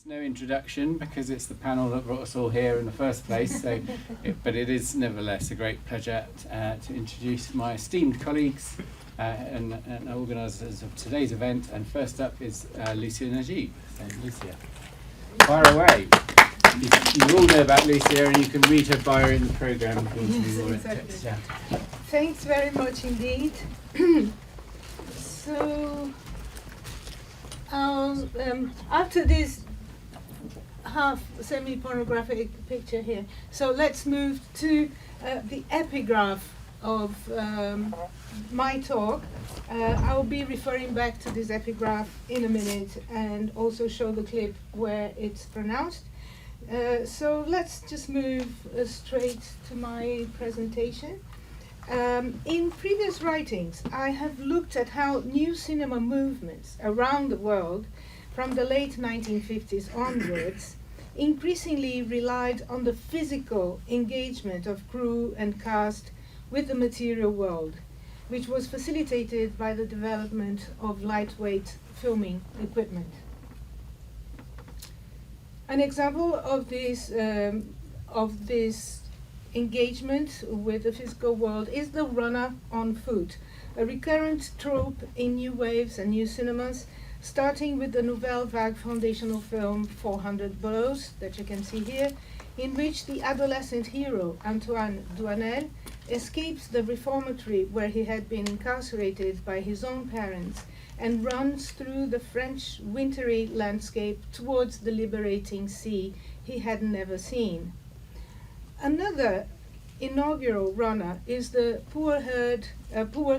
needs no introduction because it's the panel that brought us all here in the first place. So, but it is nevertheless a great pleasure to introduce my esteemed colleagues and organisers of today's event. And first up is Lucia Nagib. So, Lucia, fire away. You all know about Lucia, and you can read her bio in the programme. Exactly. Yeah. Thanks very much indeed. So, after this half semi-pornographic picture here, so let's move to the epigraph of my talk. I'll be referring back to this epigraph in a minute and also show the clip where it's pronounced. So let's just move straight to my presentation. In previous writings, I have looked at how new cinema movements around the world, from the late 1950s onwards, increasingly relied on the physical engagement of crew and cast with the material world, which was facilitated by the development of lightweight filming equipment. An example of this engagement with the physical world is the runner on foot, a recurrent trope in new waves and new cinemas, starting with the Nouvelle Vague foundational film 400 Blows, that you can see here, in which the adolescent hero, Antoine Douanel, escapes the reformatory where he had been incarcerated by his own parents and runs through the French wintry landscape towards the liberating sea he had never seen. Another inaugural runner is the poor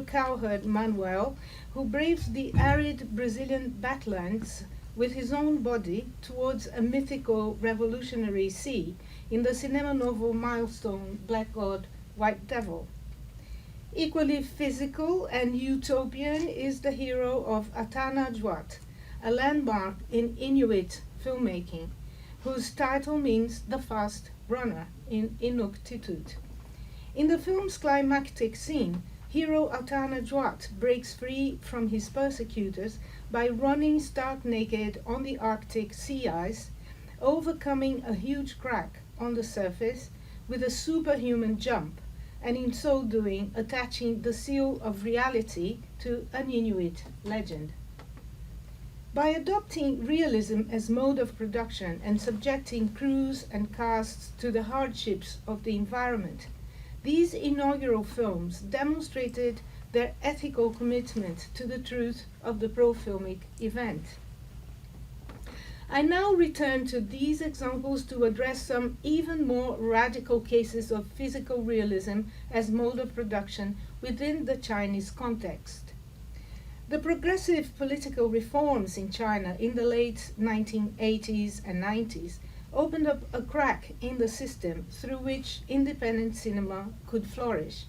cowherd Manuel, who braves the arid Brazilian backlands with his own body towards a mythical revolutionary sea in the Cinema Novo milestone Black God, White Devil. Equally physical and utopian is the hero of Atana Djuat, a landmark in Inuit filmmaking, whose title means the fast runner in Inuktitut. In the film's climactic scene, hero Atana Djuat breaks free from his persecutors by running stark naked on the Arctic sea ice, overcoming a huge crack on the surface with a superhuman jump, and in so doing attaching the seal of reality to an Inuit legend. By adopting realism as mode of production and subjecting crews and casts to the hardships of the environment, these inaugural films demonstrated their ethical commitment to the truth of the pro-filmic event. I now return to these examples to address some even more radical cases of physical realism as mode of production within the Chinese context. The progressive political reforms in China in the late 1980s and 90s opened up a crack in the system through which independent cinema could flourish.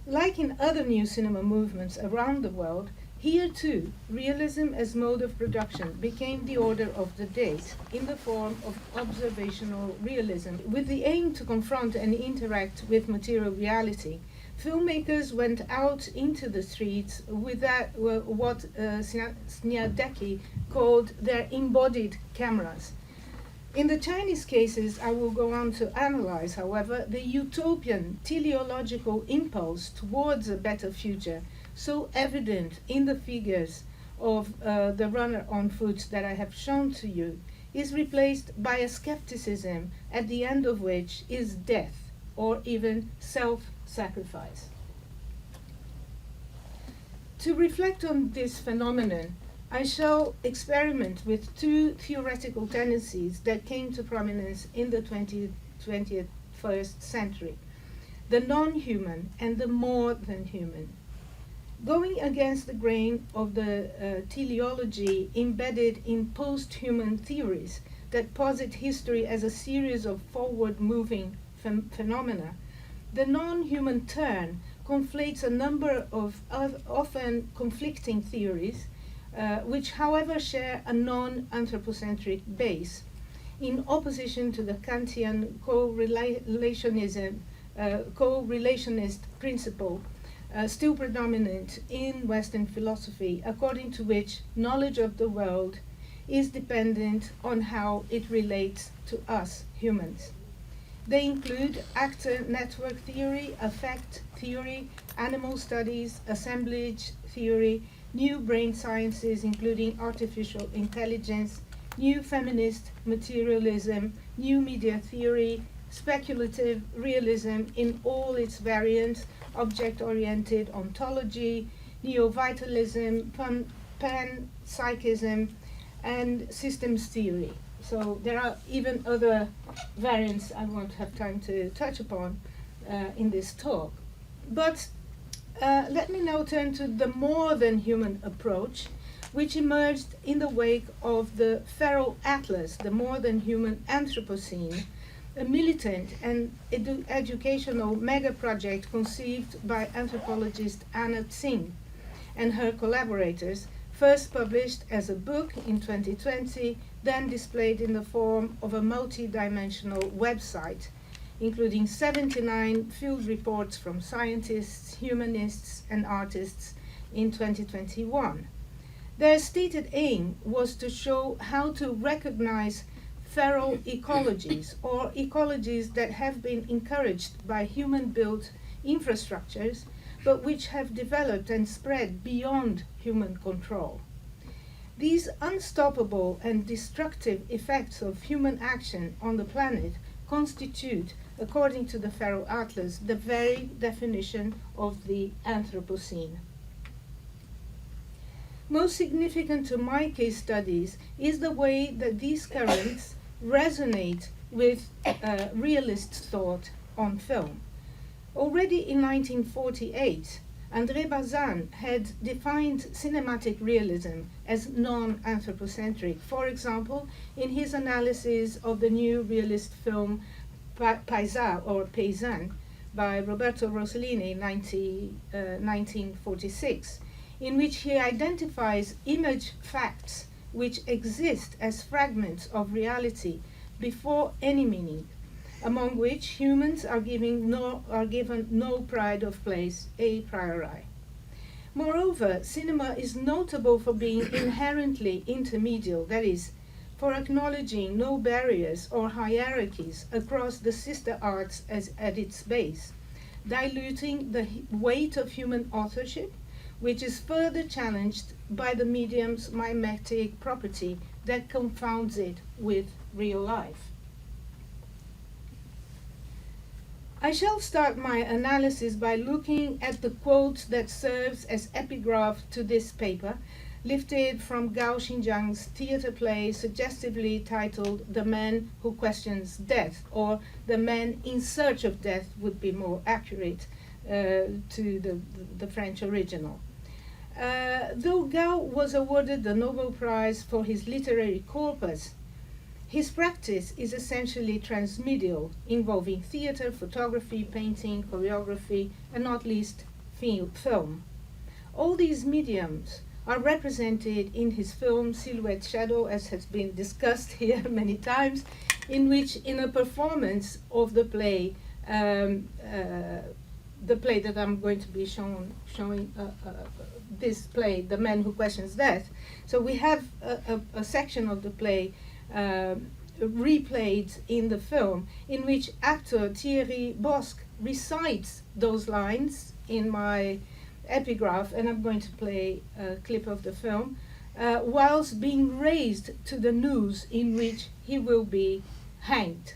Like in other new cinema movements around the world, here too, realism as mode of production became the order of the day in the form of observational realism. With the aim to confront and interact with material reality, filmmakers went out into the streets with what Sniadecki called their embodied cameras. In the Chinese cases I will go on to analyze, however, the utopian teleological impulse towards a better future, so evident in the figures of the runner on foot that I have shown to you, is replaced by a skepticism at the end of which is death or even self-sacrifice. To reflect on this phenomenon, I shall experiment with two theoretical tendencies that came to prominence in the 21st century, the non-human and the more than human. Going against the grain of the teleology embedded in post-human theories that posit history as a series of forward-moving phenomena, the non-human turn conflates a number of often conflicting theories, which and share a non-anthropocentric base, in opposition to the Kantian co-relationist principle still predominant in Western philosophy, according to which knowledge of the world is dependent on how it relates to us humans. They include actor network theory, affect theory, animal studies, assemblage theory, new brain sciences including artificial intelligence, new feminist materialism, new media theory, speculative realism in all its variants, object-oriented ontology, neo-vitalism, panpsychism, and systems theory. So there are even other variants I won't have time to touch upon in this talk. But let me now turn to the more than human approach, which emerged in the wake of the Feral Atlas, the more than human Anthropocene, a militant and educational mega project conceived by anthropologist Anna Tsing and her collaborators, first published as a book in 2020, then displayed in the form of a multi-dimensional website, including 79 field reports from scientists, humanists, and artists in 2021. Their stated aim was to show how to recognize feral ecologies, or ecologies that have been encouraged by human-built infrastructures, but which have developed and spread beyond human control. These unstoppable and destructive effects of human action on the planet constitute, according to the Feral Atlas, the very definition of the Anthropocene. Most significant to my case studies is the way that these currents resonate with realist thought on film. Already in 1948, André Bazin had defined cinematic realism as non-anthropocentric, for example, in his analysis of the new realist film Paisa or Paysan by Roberto Rossellini in 1946, in which he identifies image facts which exist as fragments of reality before any meaning, among which humans are given no pride of place a priori. Moreover, cinema is notable for being inherently intermedial, that is, for acknowledging no barriers or hierarchies across the sister arts as at its base, diluting the weight of human authorship, which is further challenged by the medium's mimetic property that confounds it with real life. I shall start my analysis by looking at the quote that serves as epigraph to this paper, lifted from Gao Xinjiang's theater play suggestively titled The Man Who Questions Death, or The Man in Search of Death would be more accurate to the French original. Though Gao was awarded the Nobel Prize for his literary corpus, his practice is essentially transmedial, involving theater, photography, painting, choreography, and not least film. All these mediums are represented in his film Silhouette Shadow, as has been discussed here many times, in which, in a performance of the play that I'm going to be showing this play, The Man Who Questions Death. So we have a section of the play replayed in the film, in which actor Thierry Bosque recites those lines in my epigraph, and I'm going to play a clip of the film, whilst being raised to the noose in which he will be hanged.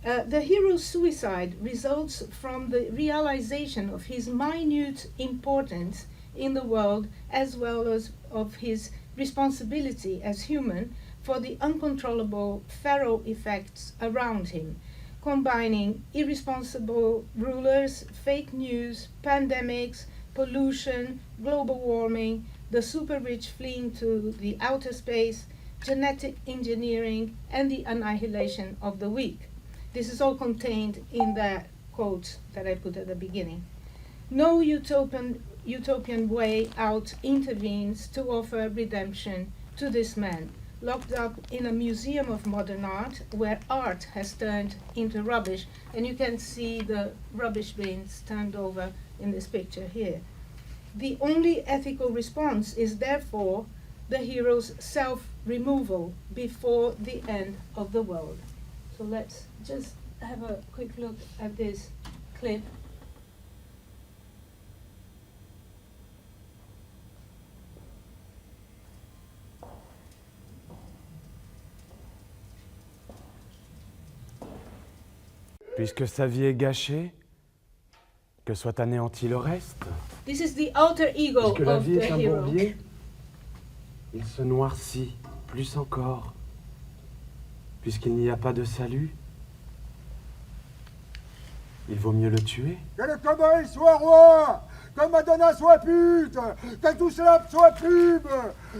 The hero's suicide results from the realization of his minute importance in the world, as well as of his responsibility as human for the uncontrollable feral effects around him, combining irresponsible rulers, fake news, pandemics, pollution, global warming, the super rich fleeing to the outer space, genetic engineering, and the annihilation of the weak. This is all contained in that quote that I put at the beginning. No utopian way out intervenes to offer redemption to this man, locked up in a museum of modern art, where art has turned into rubbish, and you can see the rubbish bins turned over in this picture here. The only ethical response is therefore the hero's self-removal before the end of the world. So let's just have a quick look at this clip. Puisque sa vie est gâchée, que soit anéanti le reste. This is the alter ego Puisque la of vie the est un hero. bourbier, il se noircit plus encore. Puisqu'il n'y a pas de salut, il vaut mieux le tuer. Que le cow-boy soit roi, que Madonna soit pute, que tout cela soit pub,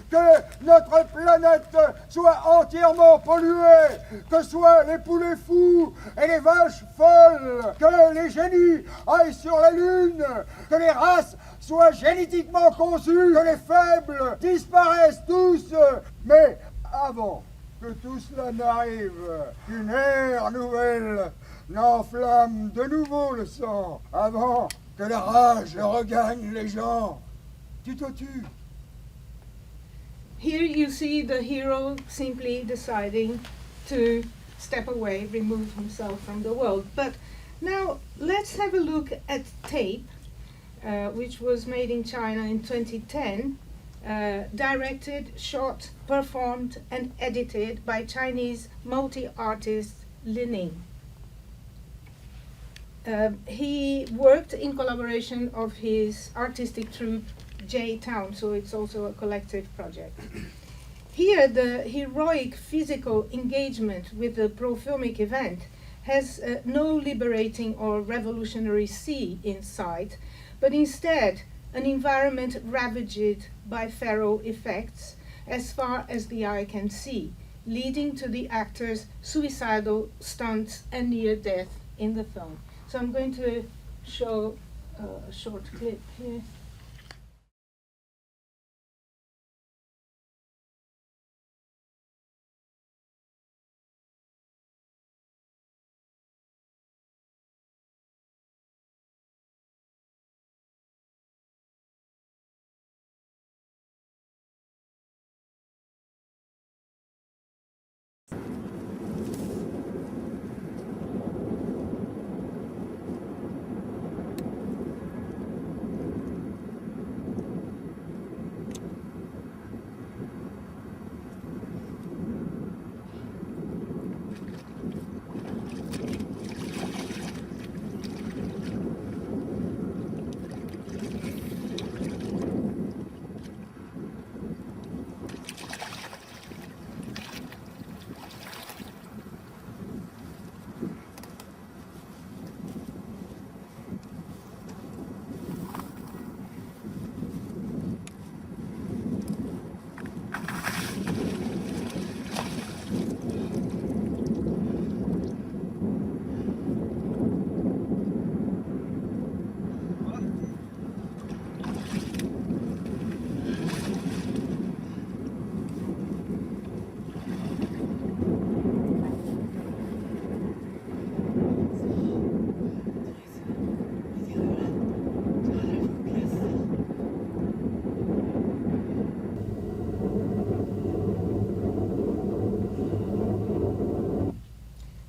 que notre planète soit entièrement polluée, que soient les poulets fous et les vaches folles, que les génies aillent sur la Lune, que les races soient génétiquement conçues, que les faibles disparaissent tous, mais avant que tout cela n'arrive, qu'une ère nouvelle n'enflamme de nouveau le sang, avant que la rage regagne les gens. Tu te tues. Here you see the hero simply deciding to step away, remove himself from the world. But now let's have a look at Tape, which was made in China in 2010, directed, shot, performed and edited by Chinese multi-artist Li Ning. He worked in collaboration of his artistic troupe J-Town, so it's also a collective project. Here, the heroic physical engagement with the pro-filmic event has no liberating or revolutionary sea in sight, but instead an environment ravaged by feral effects as far as the eye can see, leading to the actors' suicidal stunts and near death in the film. So I'm going to show a short clip here.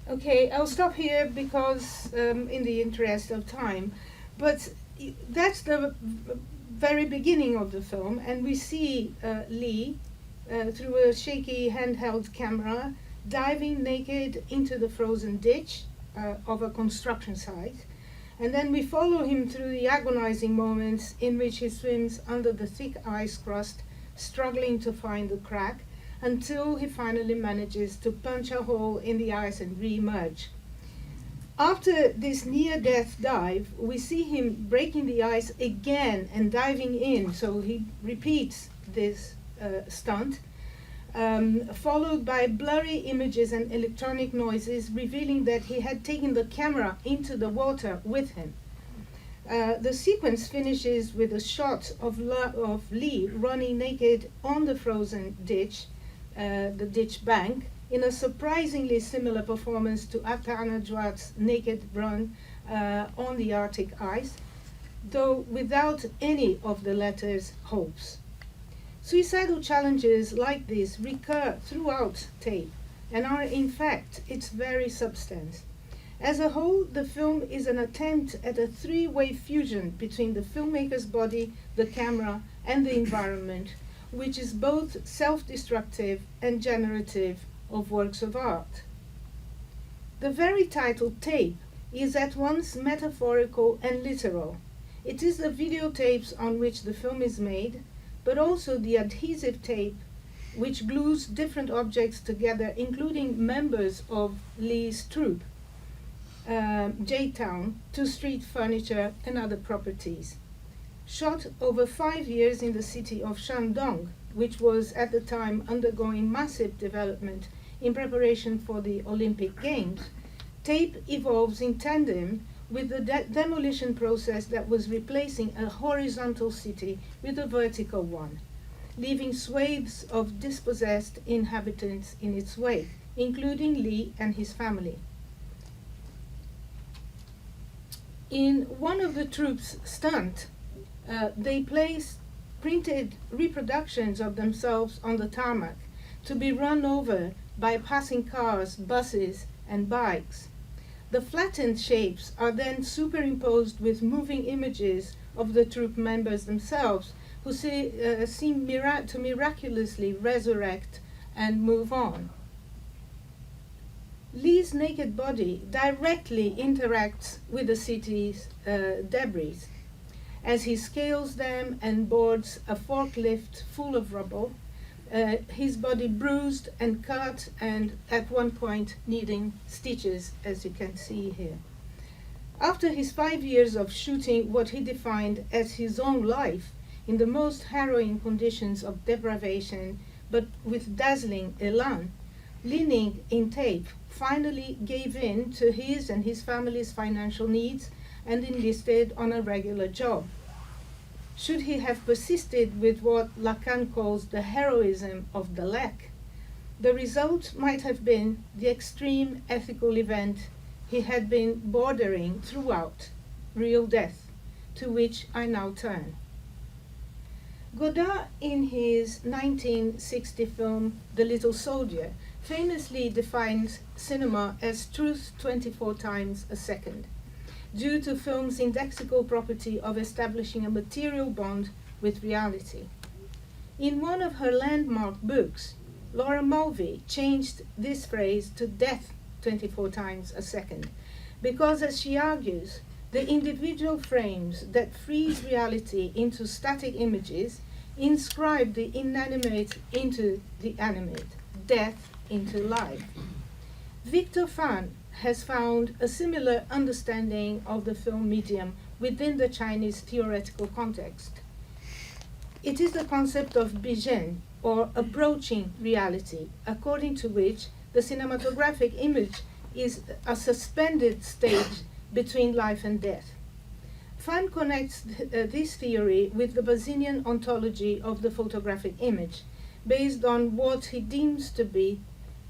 Okay, I'll stop here because in the interest of time, but that's the very beginning of the film, and we see Li, through a shaky handheld camera, diving naked into the frozen ditch of a construction site, and then we follow him through the agonizing moments in which he swims under the thick ice crust, struggling to find the crack, until he finally manages to punch a hole in the ice and re-emerge. After this near-death dive, we see him breaking the ice again and diving in, so he repeats this stunt, followed by blurry images and electronic noises revealing that he had taken the camera into the water with him. The sequence finishes with a shot of Li running naked on the frozen ditch, the ditch bank, in a surprisingly similar performance to Atanajuat's naked run on the Arctic ice, though without any of the latter's hopes. Suicidal challenges like this recur throughout tape and are in fact its very substance. As a whole, the film is an attempt at a three-way fusion between the filmmaker's body, the camera, and the environment, which is both self-destructive and generative of works of art. The very title tape is at once metaphorical and literal. It is the videotapes on which the film is made, but also the adhesive tape which glues different objects together, including members of Li's troupe, J-Town, to street furniture and other properties. Shot over 5 years in the city of Shandong, which was at the time undergoing massive development in preparation for the Olympic Games, tape evolves in tandem with the demolition process that was replacing a horizontal city with a vertical one, leaving swathes of dispossessed inhabitants in its wake, including Li and his family. In one of the troops' stunt, they placed printed reproductions of themselves on the tarmac to be run over by passing cars, buses, and bikes. The flattened shapes are then superimposed with moving images of the troop members themselves, who seem to miraculously resurrect and move on. Li's naked body directly interacts with the city's debris. As he scales them and boards a forklift full of rubble, his body bruised and cut and at one point needing stitches, as you can see here. After his 5 years of shooting what he defined as his own life in the most harrowing conditions of deprivation, but with dazzling elan, Li Ning in tape finally gave in to his and his family's financial needs and enlisted on a regular job. Should he have persisted with what Lacan calls the heroism of the lack, the result might have been the extreme ethical event he had been bordering throughout, real death, to which I now turn. Godard, in his 1960 film The Little Soldier, famously defines cinema as truth 24 times a second, due to film's indexical property of establishing a material bond with reality. In one of her landmark books, Laura Mulvey changed this phrase to death 24 times a second, because, as she argues, the individual frames that freeze reality into static images inscribe the inanimate into the animate, death into life. Victor Fan has found a similar understanding of the film medium within the Chinese theoretical context. It is the concept of bizhen, or approaching reality, according to which the cinematographic image is a suspended stage between life and death. Fan connects this theory with the Bazinian ontology of the photographic image, based on what he deems to be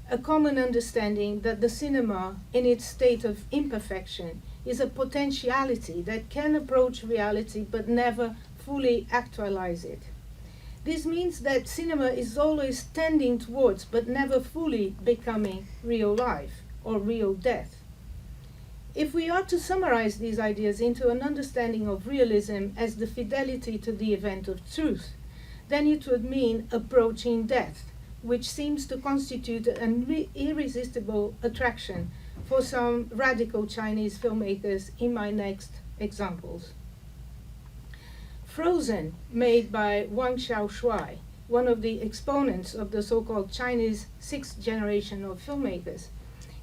a common understanding that the cinema, in its state of imperfection, is a potentiality that can approach reality but never fully actualize it. This means that cinema is always tending towards but never fully becoming real life or real death. If we are to summarize these ideas into an understanding of realism as the fidelity to the event of truth, then it would mean approaching death, which seems to constitute an irresistible attraction for some radical Chinese filmmakers in my next examples. Frozen, made by Wang Xiaoshuai, one of the exponents of the so-called Chinese sixth generation of filmmakers,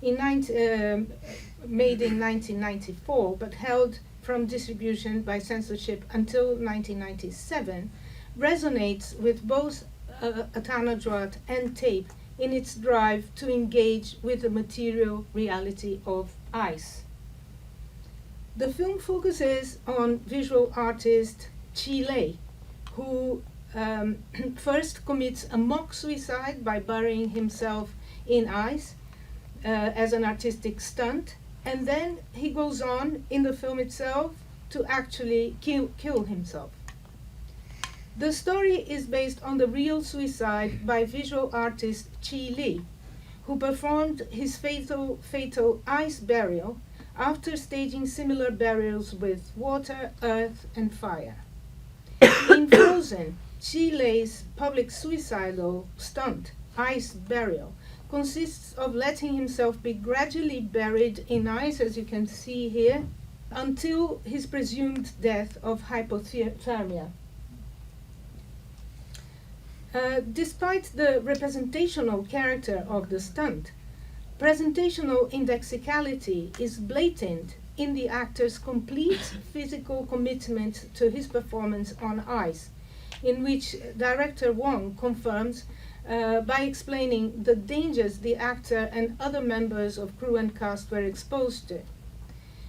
made in 1994 but held from distribution by censorship until 1997, resonates with both Atana Droite and tape in its drive to engage with the material reality of ice. The film focuses on visual artist Qi Lei, who first commits a mock suicide by burying himself in ice as an artistic stunt, and then he goes on in the film itself to actually kill himself. The story is based on the real suicide by visual artist Qi Li, who performed his fatal ice burial after staging similar burials with water, earth, and fire. In Frozen, Qi Li's public suicidal stunt, ice burial, consists of letting himself be gradually buried in ice, as you can see here, until his presumed death of hypothermia. Despite the representational character of the stunt, presentational indexicality is blatant in the actor's complete physical commitment to his performance on ice, in which director Wang confirms by explaining the dangers the actor and other members of crew and cast were exposed to.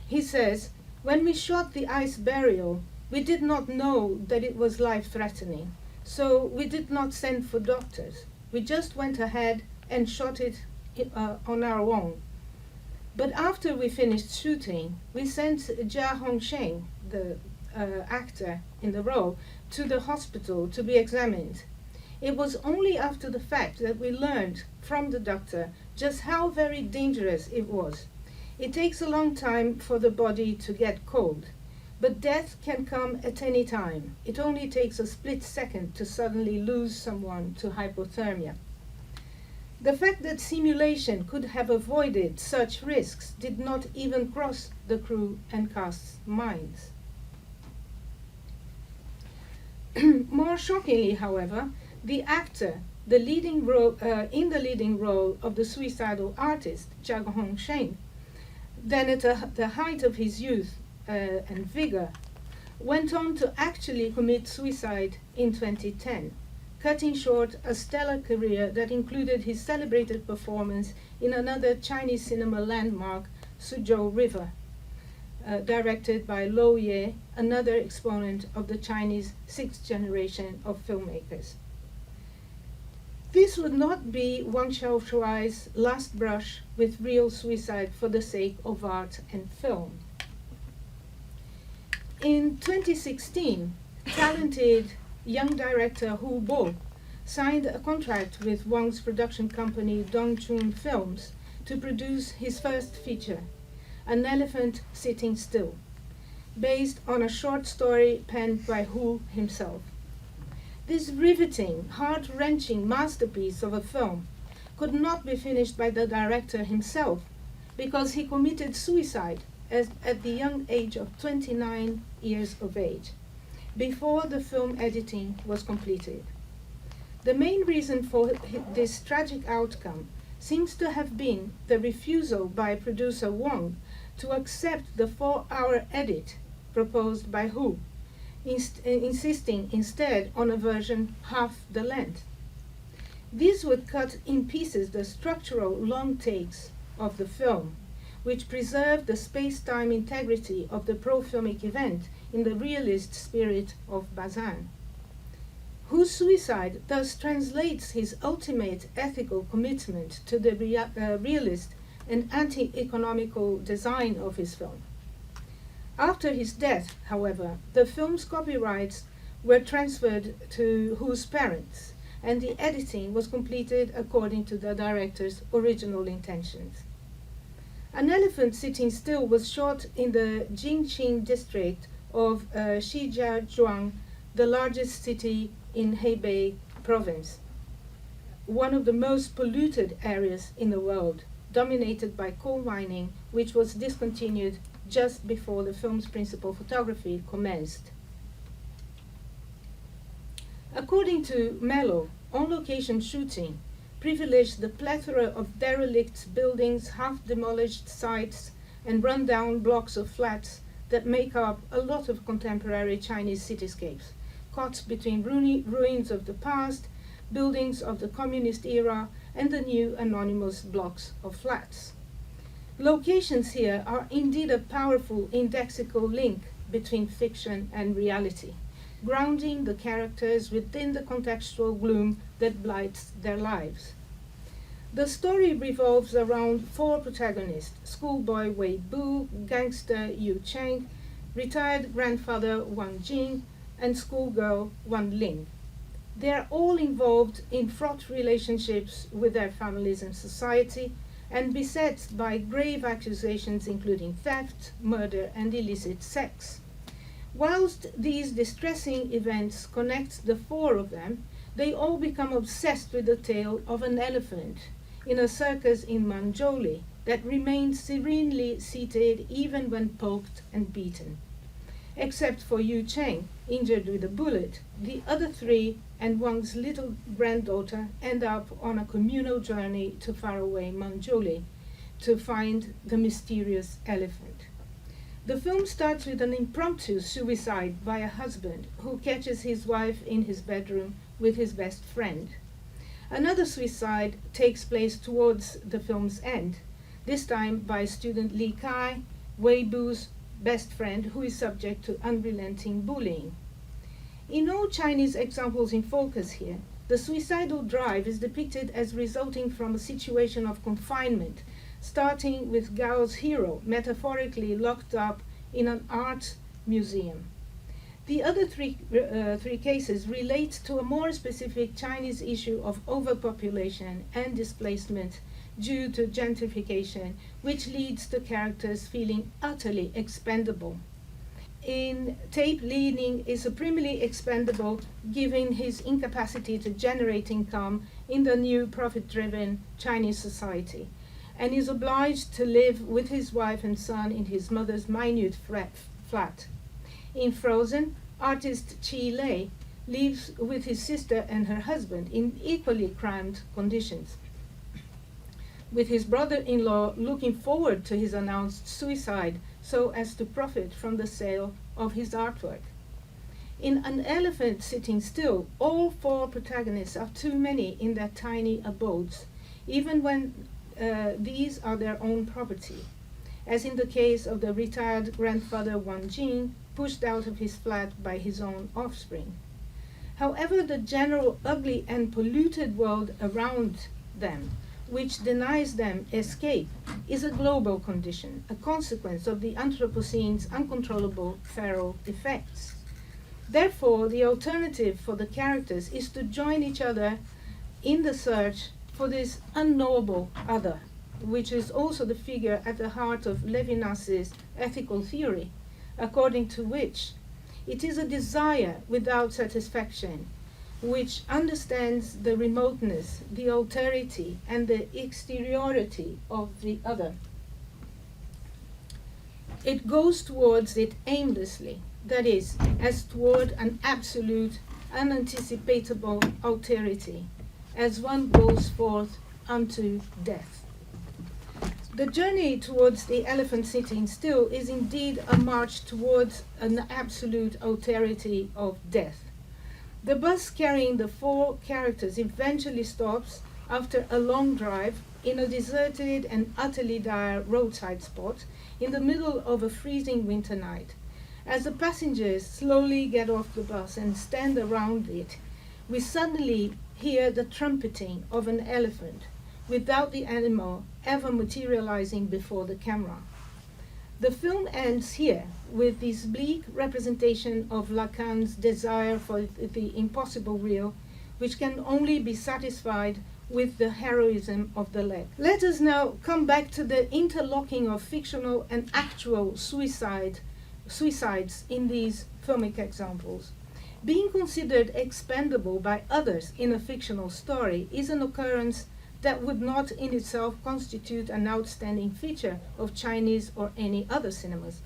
He says, "When we shot the ice burial, we did not know that it was life-threatening, so we did not send for doctors. We just went ahead and shot it on our own. But after we finished shooting, we sent Jia Hongsheng, the actor in the role, to the hospital to be examined. It was only after the fact that we learned from the doctor just how very dangerous it was. It takes a long time for the body to get cold, but death can come at any time. It only takes a split second to suddenly lose someone to hypothermia." The fact that simulation could have avoided such risks did not even cross the crew and cast's minds. More shockingly, however, the actor in the leading role of the suicidal artist, Jia Hongsheng, then at the height of his youth and vigor, went on to actually commit suicide in 2010, cutting short a stellar career that included his celebrated performance in another Chinese cinema landmark, Suzhou River, directed by Lou Ye, another exponent of the Chinese sixth generation of filmmakers. This would not be Wang Xiaoshuai's last brush with real suicide for the sake of art and film. In 2016, talented young director Hu Bo signed a contract with Wang's production company Dongchun Films to produce his first feature, An Elephant Sitting Still, based on a short story penned by Hu himself. This riveting, heart-wrenching masterpiece of a film could not be finished by the director himself because he committed suicide at the young age of 29 years of age, before the film editing was completed. The main reason for this tragic outcome seems to have been the refusal by producer Wang to accept the 4-hour edit proposed by Hu, insisting instead on a version half the length. These would cut in pieces the structural long takes of the film, which preserved the space-time integrity of the pro-filmic event in the realist spirit of Bazin. Hu's suicide thus translates his ultimate ethical commitment to the realist and anti-economical design of his film. After his death, however, the film's copyrights were transferred to Hu's parents, and the editing was completed according to the director's original intentions. An Elephant Sitting Still was shot in the Jingqing district of Shijiazhuang, the largest city in Hebei province, one of the most polluted areas in the world, dominated by coal mining, which was discontinued just before the film's principal photography commenced. According to Mello, on-location shooting privileged the plethora of derelict buildings, half-demolished sites, and run-down blocks of flats that make up a lot of contemporary Chinese cityscapes, caught between ruins of the past, buildings of the communist era, and the new anonymous blocks of flats. Locations here are indeed a powerful indexical link between fiction and reality, grounding the characters within the contextual gloom that blights their lives. The story revolves around 4 protagonists: schoolboy Wei Bu, gangster Yu Cheng, retired grandfather Wang Jing, and schoolgirl Wang Ling. They are all involved in fraught relationships with their families and society, and beset by grave accusations including theft, murder, and illicit sex. Whilst these distressing events connect the four of them, they all become obsessed with the tale of an elephant in a circus in Manzhouli that remains serenely seated even when poked and beaten. Except for Yu Cheng, injured with a bullet, the other three and Wang's little granddaughter end up on a communal journey to faraway Manzhouli to find the mysterious elephant. The film starts with an impromptu suicide by a husband who catches his wife in his bedroom with his best friend. Another suicide takes place towards the film's end, this time by student Li Kai, Wei Bu's best friend, who is subject to unrelenting bullying. In all Chinese examples in focus here, the suicidal drive is depicted as resulting from a situation of confinement, starting with Gao's hero metaphorically locked up in an art museum. The other three cases relate to a more specific Chinese issue of overpopulation and displacement due to gentrification, which leads to characters feeling utterly expendable. In Tape, Li Ning is supremely expendable given his incapacity to generate income in the new profit-driven Chinese society, and is obliged to live with his wife and son in his mother's minute flat. In Frozen, artist Chi Lei lives with his sister and her husband in equally cramped conditions, with his brother-in-law looking forward to his announced suicide so as to profit from the sale of his artwork. In An Elephant Sitting Still, all four protagonists are too many in their tiny abodes, even when these are their own property, as in the case of the retired grandfather Wang Jing, pushed out of his flat by his own offspring. However, the general ugly and polluted world around them, which denies them escape, is a global condition, a consequence of the Anthropocene's uncontrollable feral effects. Therefore, the alternative for the characters is to join each other in the search for this unknowable other, which is also the figure at the heart of Levinas's ethical theory, according to which it is a desire without satisfaction, which understands the remoteness, the alterity, and the exteriority of the other. It goes towards it aimlessly, that is, as toward an absolute, unanticipatable alterity, as one goes forth unto death. The journey towards the elephant sitting still is indeed a march towards an absolute alterity of death. The bus carrying the four characters eventually stops after a long drive in a deserted and utterly dire roadside spot in the middle of a freezing winter night. As the passengers slowly get off the bus and stand around it, we suddenly hear the trumpeting of an elephant, without the animal ever materializing before the camera. The film ends here with this bleak representation of Lacan's desire for the impossible real, which can only be satisfied with the heroism of the leg. Let us now come back to the interlocking of fictional and actual suicides in these filmic examples. Being considered expendable by others in a fictional story is an occurrence that would not in itself constitute an outstanding feature of Chinese or any other cinemas.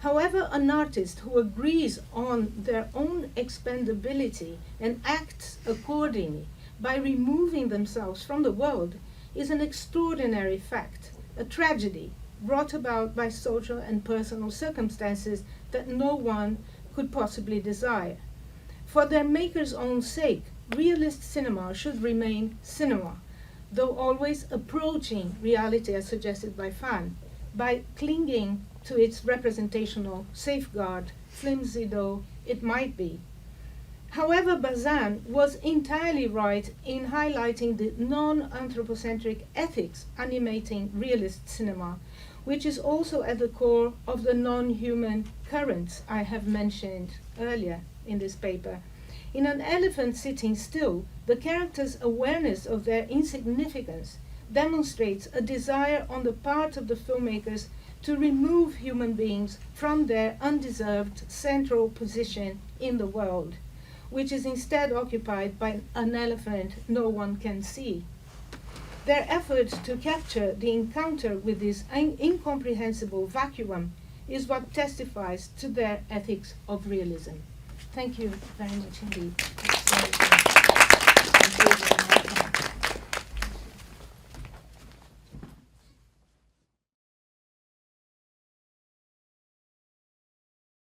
However, an artist who agrees on their own expendability and acts accordingly by removing themselves from the world is an extraordinary fact, a tragedy brought about by social and personal circumstances that no one could possibly desire. For their maker's own sake, realist cinema should remain cinema, though always approaching reality as suggested by Fan, by clinging to its representational safeguard, flimsy though it might be. However, Bazin was entirely right in highlighting the non-anthropocentric ethics animating realist cinema, which is also at the core of the non-human currents I have mentioned earlier in this paper. In an elephant sitting still, the character's awareness of their insignificance demonstrates a desire on the part of the filmmakers to remove human beings from their undeserved central position in the world, which is instead occupied by an elephant no one can see. Their effort to capture the encounter with this incomprehensible vacuum is what testifies to their ethics of realism. Thank you very much indeed.